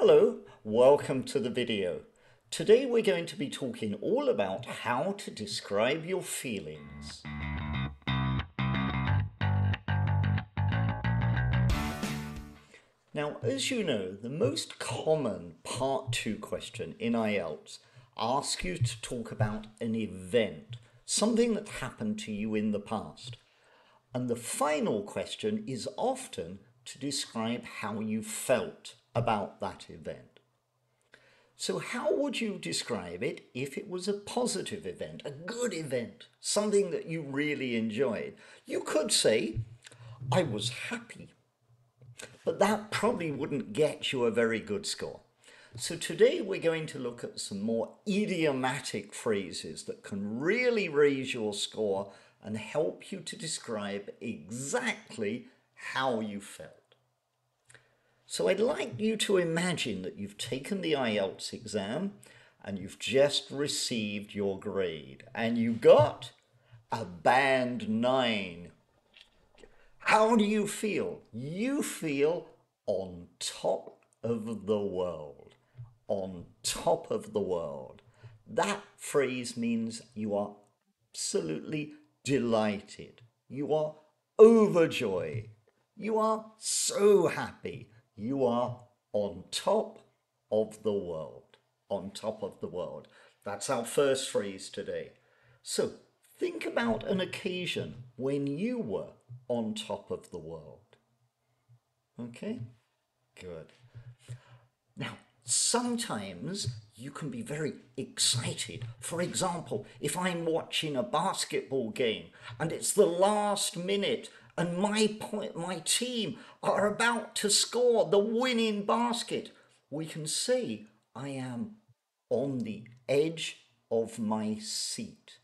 Hello, welcome to the video. Today we're going to be talking all about how to describe your feelings. Now, as you know, the most common Part 2 question in IELTS asks you to talk about an event, something that happened to you in the past. And the final question is often to describe how you felt about that event. So how would you describe it if it was a positive event, a good event, something that you really enjoyed? You could say, I was happy, but that probably wouldn't get you a very good score. So today we're going to look at some more idiomatic phrases that can really raise your score and help you to describe exactly how you felt. So I'd like you to imagine that you've taken the IELTS exam and you've just received your grade and you got a band 9. How do you feel? You feel on top of the world. On top of the world. That phrase means you are absolutely delighted. You are overjoyed. You are so happy. You are on top of the world. On top of the world. That's our first phrase today. So think about an occasion when you were on top of the world. Okay? Good. Now, sometimes you can be very excited. For example, if I'm watching a basketball game and it's the last minute and my team are about to score the winning basket, we can say, I am on the edge of my seat.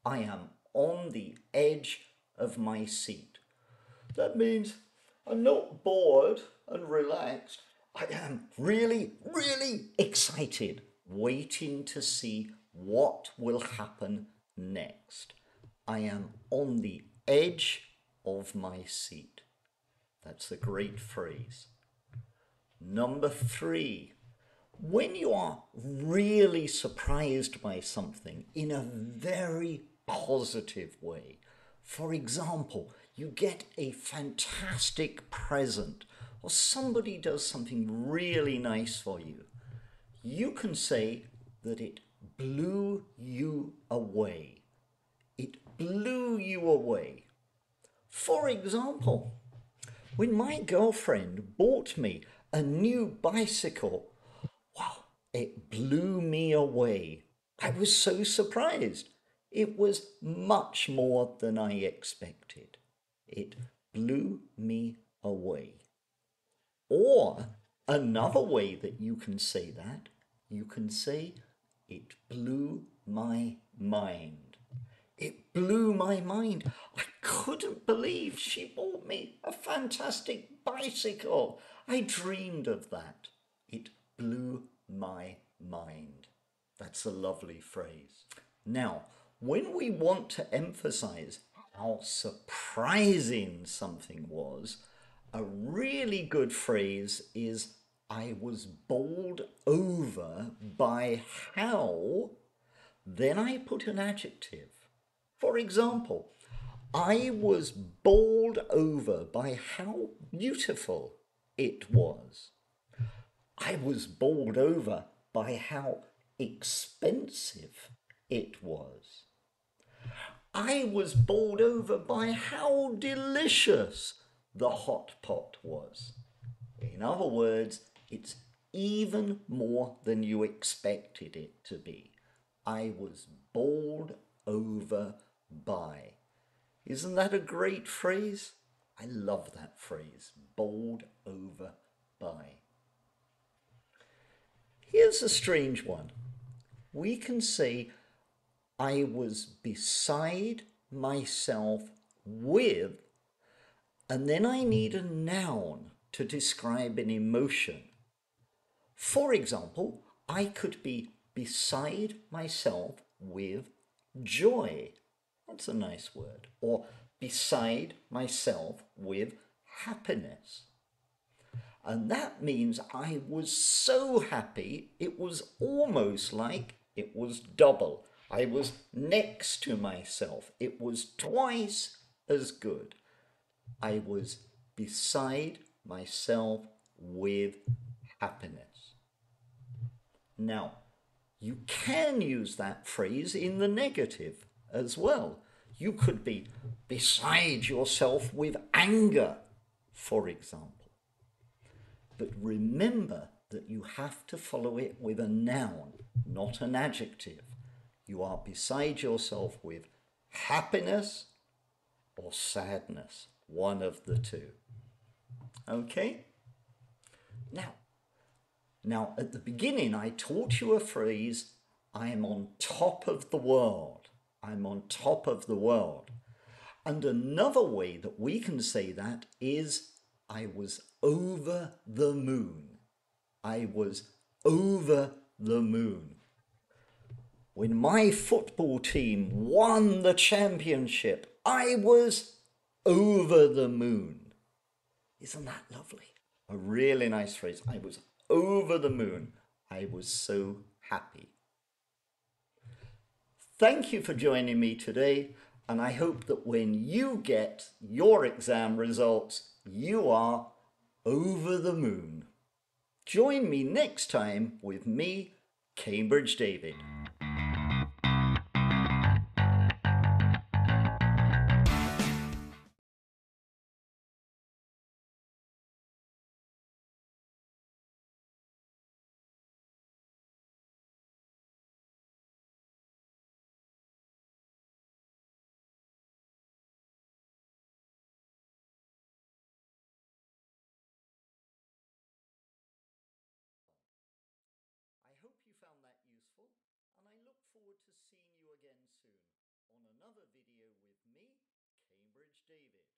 I am on the edge of my seat. That means I'm not bored and relaxed. I am really, really excited, waiting to see what will happen next. I am on the edge of my seat. That's a great phrase. Number 3, when you are really surprised by something in a very positive way. For example, you get a fantastic present or somebody does something really nice for you. You can say that it blew you away. It blew you away. For example, when my girlfriend bought me a new bicycle, wow, it blew me away. I was so surprised. It was much more than I expected. It blew me away. Or another way that you can say that, you can say, it blew my mind. It blew my mind. I couldn't believe she bought me a fantastic bicycle. I dreamed of that. It blew my mind. That's a lovely phrase. Now, when we want to emphasize how surprising something was, a really good phrase is, I was bowled over by how, then I put an adjective. For example, I was bowled over by how beautiful it was. I was bowled over by how expensive it was. I was bowled over by how delicious the hot pot was. In other words, it's even more than you expected it to be. I was bowled over by. Isn't that a great phrase? I love that phrase, bowled over by. Here's a strange one. We can say, I was beside myself with, and then I need a noun to describe an emotion. For example, I could be beside myself with joy. That's a nice word. Or beside myself with happiness. And that means I was so happy, it was almost like it was double. I was next to myself. It was twice as good. I was beside myself with happiness. Now, you can use that phrase in the negative as well. You could be beside yourself with anger, for example. But remember that you have to follow it with a noun, not an adjective. You are beside yourself with happiness or sadness, one of the two. Okay? Now, at the beginning, I taught you a phrase, I am on top of the world. I'm on top of the world. And another way that we can say that is, I was over the moon. I was over the moon. When my football team won the championship, I was over the moon. Isn't that lovely? A really nice phrase. I was over the moon. I was so happy. Thank you for joining me today, and I hope that when you get your exam results, you are over the moon. Join me next time with me, Cambridge David. I hope you found that useful, and I look forward to seeing you again soon on another video with me, Cambridge David.